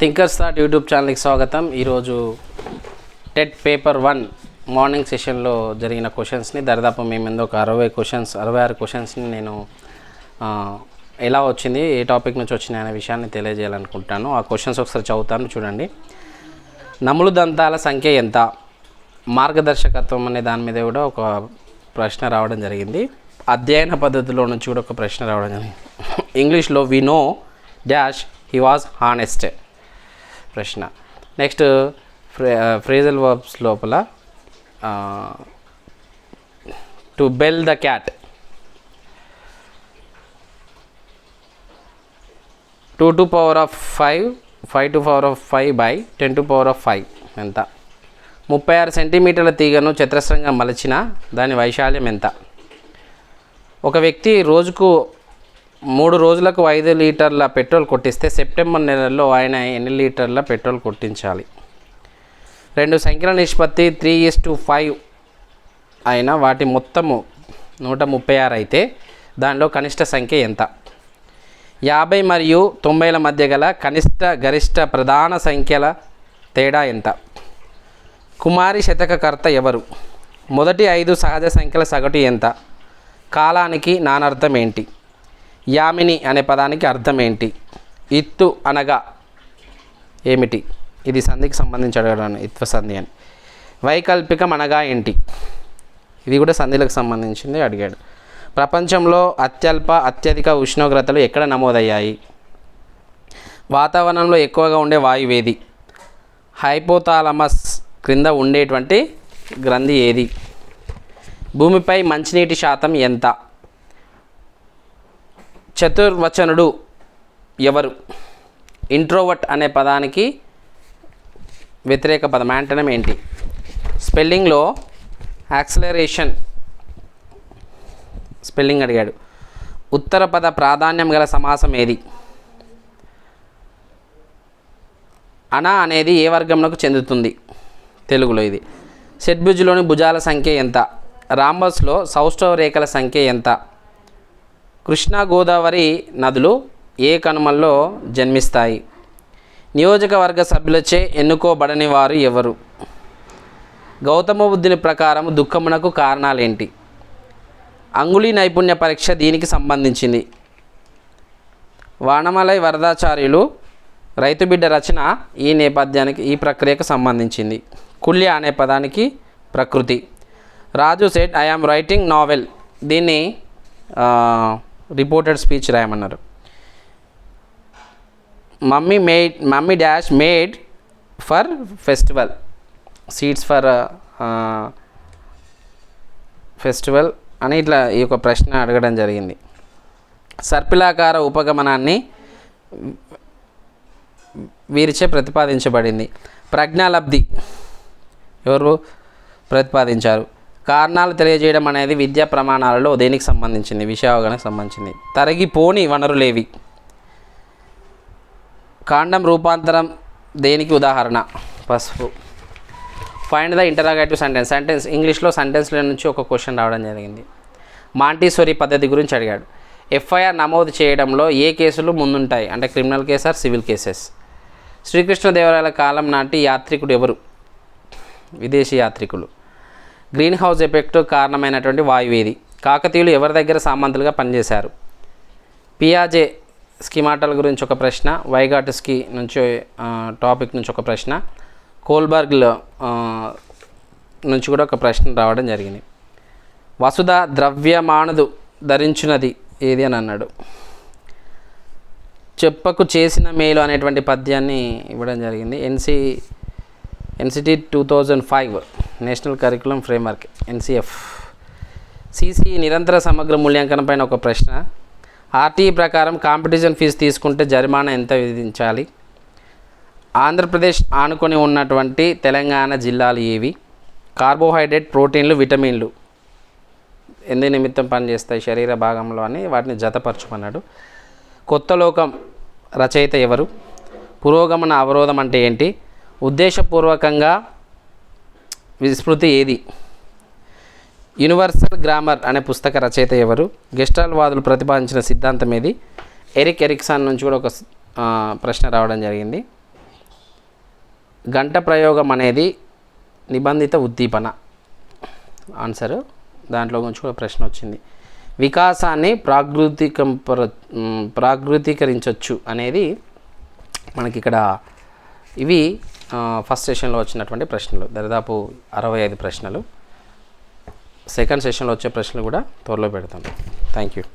Thinkers thought YouTube ఛానల్కి స్వాగతం. ఈరోజు టెట్ పేపర్ 1 మార్నింగ్ సెషన్లో జరిగిన క్వశ్చన్స్ని దాదాపు మేము ఒక 66 క్వశ్చన్స్ని నేను ఎలా వచ్చింది, ఏ టాపిక్ నుంచి వచ్చినాయి అనే విషయాన్ని తెలియజేయాలనుకుంటాను. ఆ క్వశ్చన్స్ ఒకసారి చదువుతాను, చూడండి. నములు దంతాల సంఖ్య ఎంత? మార్గదర్శకత్వం అనే దాని మీద కూడా ఒక ప్రశ్న రావడం జరిగింది. అధ్యయన పద్ధతిలో నుంచి కూడా ఒక ప్రశ్న రావడం జరిగింది. ఇంగ్లీష్లో we know dash he was honest ప్రశ్న. నెక్స్ట్ ఫ్రేజల్ వర్బ్స్ లోపల to bell the cat, 2 to power of 5, 5 to power of 5 by 10 to power of 5 ఎంత? 36 సెంటీమీటర్ల తీగను చతురస్రంగా మలచిన దాని వైశాల్యం ఎంత? ఒక వ్యక్తి రోజుకు 3 రోజులకు 5 లీటర్ల పెట్రోల్ కొట్టిస్తే సెప్టెంబర్ నెలలో ఆయన ఎన్ని లీటర్ల పెట్రోల్ కొట్టించాలి? 2 సంఖ్యల నిష్పత్తి 3:5 అయినా వాటి మొత్తము 136 అయితే దానిలో కనిష్ట సంఖ్య ఎంత? 50 మరియు 90ల మధ్య గల కనిష్ట గరిష్ట ప్రధాన సంఖ్యల తేడా ఎంత? కుమారి శతకకర్త ఎవరు? మొదటి 5 సహజ సంఖ్యల సగటు ఎంత? కాలానికి నానర్థం ఏంటి? యామిని అనే పదానికి అర్థం ఏంటి? ఇత్తు అనగా ఏమిటి? ఇది సంధికి సంబంధించి అడగడం, ఇత్వ సంధి అని. వైకల్పికం అనగా ఏంటి? ఇది కూడా సంధిలకు సంబంధించింది అడిగాడు. ప్రపంచంలో అత్యల్ప అత్యధిక ఉష్ణోగ్రతలు ఎక్కడ నమోదయ్యాయి? వాతావరణంలో ఎక్కువగా ఉండే వాయువేది? హైపోథాలమస్ క్రింద ఉండేటువంటి గ్రంథి ఏది? భూమిపై మంచినీటి శాతం ఎంత? చతుర్వచనుడు ఎవరు? ఇంట్రోవర్ట్ అనే పదానికి వ్యతిరేక పదం యాంటోనిం ఏంటి? స్పెల్లింగ్లో యాక్సిలరేషన్ స్పెల్లింగ్ అడిగాడు. ఉత్తర పద ప్రాధాన్యం గల సమాసం ఏది? అణ అనేది ఏ వర్గంలోకి చెందుతుంది తెలుగులో? ఇది. షడ్భుజులోని భుజాల సంఖ్య ఎంత? రాంబస్లో సౌష్ఠవ రేఖల సంఖ్య ఎంత? కృష్ణా గోదావరి నదులు ఏ కనుమల్లో జన్మిస్తాయి? నియోజకవర్గ సభ్యులచే ఎన్నుకోబడని వారు ఎవరు? గౌతమ బుద్ధుని ప్రకారం దుఃఖమునకు కారణాలేంటి? అంగుళీ నైపుణ్య పరీక్ష దీనికి సంబంధించింది. వానమలై వరదాచార్యులు రైతు బిడ్డ రచన ఈ నేపథ్యానికి ఈ ప్రక్రియకు సంబంధించింది. కుల్య అనే పదానికి ప్రకృతి. Raju said I am writing novel, దీన్ని రిపోర్టెడ్ స్పీచ్ రాయమన్నారు. Mummy dash made for festival, seeds for festival అని ఇట్లా ఈ యొక్క ప్రశ్న అడగడం జరిగింది. సర్పిలాకార ఉపగమనాన్ని వీరిచే ప్రతిపాదించబడింది. ప్రజ్ఞాలబ్ధి ఎవరు ప్రతిపాదించారు? కారణాలు తెలియజేయడం అనేది విద్యా ప్రమాణాలలో దేనికి సంబంధించింది? విషయావగాహనకు సంబంధించింది. తరిగిపోని వనరులేవి? కాండం రూపాంతరం దేనికి ఉదాహరణ? పసుపు. ఫైండ్ ద ఇంటరాగేటివ్ సెంటెన్స్ ఇంగ్లీష్లో సెంటెన్స్ల నుంచి ఒక క్వశ్చన్ రావడం జరిగింది. మాంటిసోరీ పద్ధతి గురించి అడిగాడు. ఎఫ్ఐఆర్ నమోదు చేయడంలో ఏ కేసులు ముందుంటాయి అంటే criminal case or civil cases? శ్రీకృష్ణదేవరాయల కాలం నాటి యాత్రికుడు ఎవరు? విదేశీ యాత్రికులు. గ్రీన్ హౌస్ ఎఫెక్ట్ కారణమైనటువంటి వాయువేది? కాకతీయులు ఎవరి దగ్గర సామంతులుగా పనిచేశారు? పియాజే స్కీమాటల గురించి ఒక ప్రశ్న. వైగాటస్కీ నుంచి టాపిక్ నుంచి ఒక ప్రశ్న. కోల్బర్గ్ నుంచి కూడా ఒక ప్రశ్న రావడం జరిగింది. వసుధ ద్రవ్యమానదు ధరించున్నది ఏది అని అన్నాడు. చెప్పకు చేసిన మేలు అనేటువంటి పద్యాన్ని ఇవ్వడం జరిగింది. NCT 2005 national curriculum framework NCF. CC నిరంతర సమగ్ర మూల్యాంకనం పైన ఒక ప్రశ్న. ఆర్టీఈ ప్రకారం కాంపిటీషన్ ఫీజు తీసుకుంటే జరిమానా ఎంత విధించాలి? ఆంధ్రప్రదేశ్ ఆనుకొని ఉన్నటువంటి తెలంగాణ జిల్లాలు ఏవి? కార్బోహైడ్రేట్, ప్రోటీన్లు, విటమిన్లు ఎందు నిమిత్తం పనిచేస్తాయి శరీర భాగంలో అని వాటిని జతపరచుకున్నాడు. కొత్త లోకం రచయిత ఎవరు? పురోగమన అవరోధం అంటే ఏంటి? ఉద్దేశపూర్వకంగా విస్మృతి ఏది? యూనివర్సల్ గ్రామర్ అనే పుస్తక రచయిత ఎవరు? గెస్టాల్ వాదులు ప్రతిపాదించిన సిద్ధాంతం ఏది? ఎరిక్ ఎరిక్సన్ నుంచి కూడా ఒక ప్రశ్న రావడం జరిగింది. గంట ప్రయోగం అనేది నిబంధిత ఉద్దీపన. ఆన్సరు దాంట్లో గురించి కూడా ప్రశ్న వచ్చింది. వికాసాన్ని ప్రాగృతీకరించవచ్చు అనేది మనకి ఇక్కడ ఇవి ఫస్ట్ సెషన్లో వచ్చినటువంటి ప్రశ్నలు. దాదాపు 65 ప్రశ్నలు. సెకండ్ సెషన్లో వచ్చే ప్రశ్నలు కూడా త్వరలో పెడతాం. Thank you.